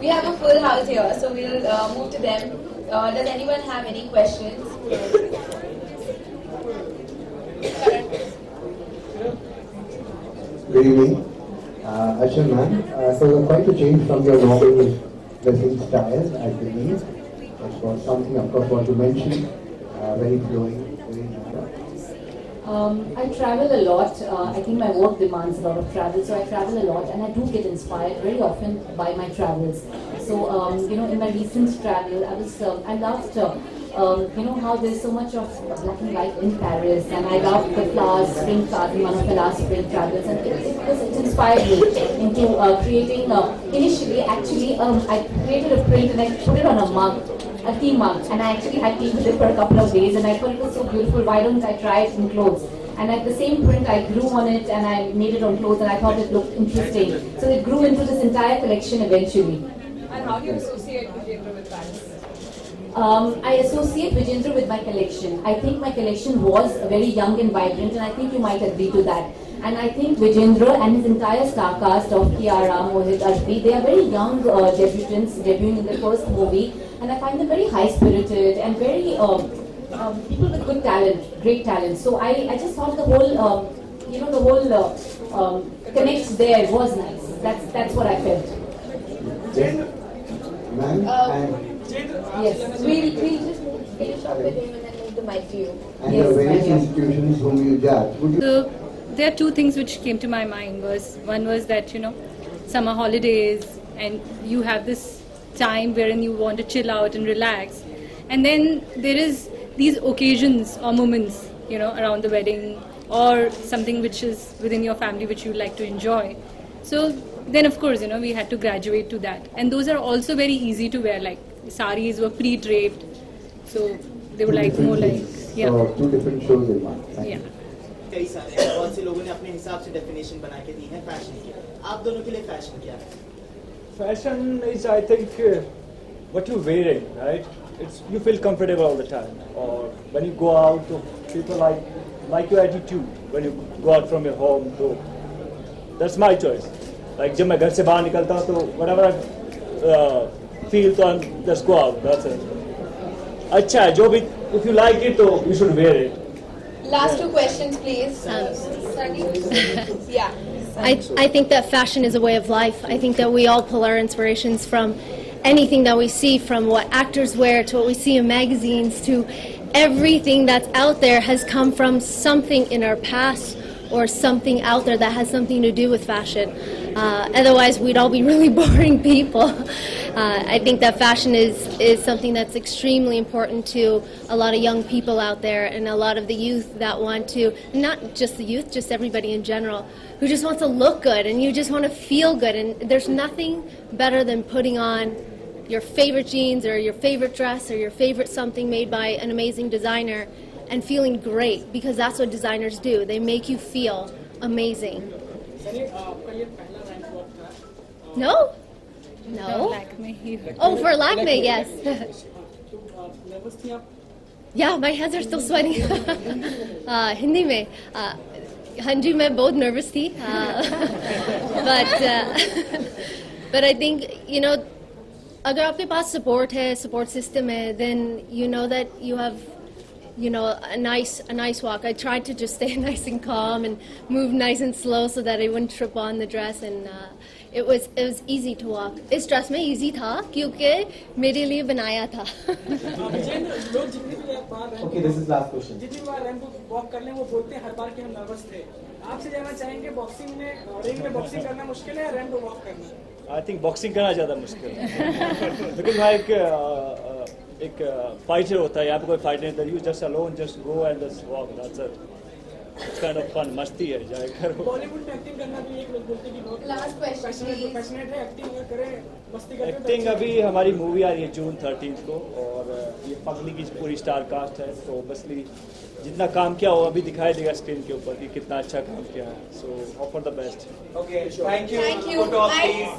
We have a full house here, so we'll move to them. Does anyone have any questions? Good evening, Ashwin ma'am. So quite a change from your normal dressing style, I believe. That was something, of course, what you mentioned, very flowing, very natural. I travel a lot. I think my work demands a lot of travel, so I travel a lot, and I do get inspired very often by my travels. So, in my recent travel, I loved, how there's so much of black and white in Paris, and I loved the flowers, spring flowers in one of the last spring travels, and it inspired me into creating. Initially, actually, I created a print and I put it on a mug. A tea mug, and I actually had tea with it for a couple of days, and I thought it was so beautiful, why don't I try it in clothes? And at the same print I grew on it and I made it on clothes, and I thought it looked interesting. So it grew into this entire collection eventually. And how do you associate Vijayendra with Paris? I associate Vijayendra with my collection. I think my collection was very young and vibrant, and I think you might agree to that. And I think Vijayendra and his entire star cast of Kiara, Mohit, Arfi, they are very young debutants, debuting in their first movie, and I find them very high-spirited and very people with good talent, great talent. So I just thought the whole, connect there was nice. That's what I felt. Ma'am, Yes, we'll just finish up with him and then move the mic to you. and Yes, the various ma'am. institutions whom you judge, would you... So there are two things which came to my mind. One was that summer holidays, and you have this time wherein you want to chill out and relax, and then there is these occasions or moments around the wedding or something which is within your family which you like to enjoy. So then of course we had to graduate to that, and those are also very easy to wear. Like saris were pre-draped, so they were like more like two different shows in one. yeah. कई सारे बहुत से लोगों ने अपने हिसाब से definition बना के दी है फैशन की. आप दोनों के लिए फैशन क्या है? Fashion is, I think, what you're wearing, right? You feel comfortable all the time. Or when you go out, people like your attitude when you go out from your home. So that's my choice. Like जब मैं घर से बाहर निकलता हूँ तो whatever I feel, तो just go out. That's it. अच्छा है, जो भी, if you like it, तो you should wear it. Last two questions, please. Sunny? Yeah. I think that fashion is a way of life. I think that we all pull our inspirations from anything that we see, from what actors wear to what we see in magazines, to everything that's out there has come from something in our past or something out there that has something to do with fashion. Otherwise, we'd all be really boring people. I think that fashion is something that's extremely important to a lot of young people out there, and a lot of the youth that want to, not just the youth, just everybody in general, who just wants to look good and you just want to feel good. And there's nothing better than putting on your favorite jeans or your favorite dress or your favorite something made by an amazing designer and feeling great, because that's what designers do. They make you feel amazing. No? No? Oh, for Lakme, yes. Yeah, my hands are still sweating. Hindi mein, Hanji, मैं बहुत nervous थी. But I think, अगर आपके पास support है, support system है, then you know that you have, a nice walk. I tried to just stay nice and calm and move nice and slow so that I wouldn't trip on the dress, and it was easy to walk. इस dress में easy था क्योंकि मेरे लिए बनाया था. Okay, this is last question. जितनी बार ramp walk कर लें वो बोलते हैं हर बार कि हम नर्वस थे. आपसे जानना चाहेंगे बॉक्सिंग में रिंग में बॉक्सिंग करना मुश्किल है या रैंप वॉक करना? I think boxing करना ज़्यादा मुश्किल है. Because भाई एक fighter होता है, यहाँ पे कोई fight नहीं होता. You just alone, just go and just walk. That's it. It's kind of fun. मस्ती है, जाए करो. बॉलीवुड में एक्टिंग करना भी एक लोग बोलते हैं कि बहुत Last question, पैशनेट है, एक्टिंग करें, मस्ती करें. एक्टिंग अभी हमारी मूवी आ रही है जून 13 को, और ये पगली की पूरी स्टार कास्ट है, तो ऑब्वियसली जितना काम किया वो अभी दिखाई देगा स्क्रीन के ऊपर कि कितना अच्छा काम किया है. So all for the best. Okay, thank you. Thank you. Photo, Bye. please.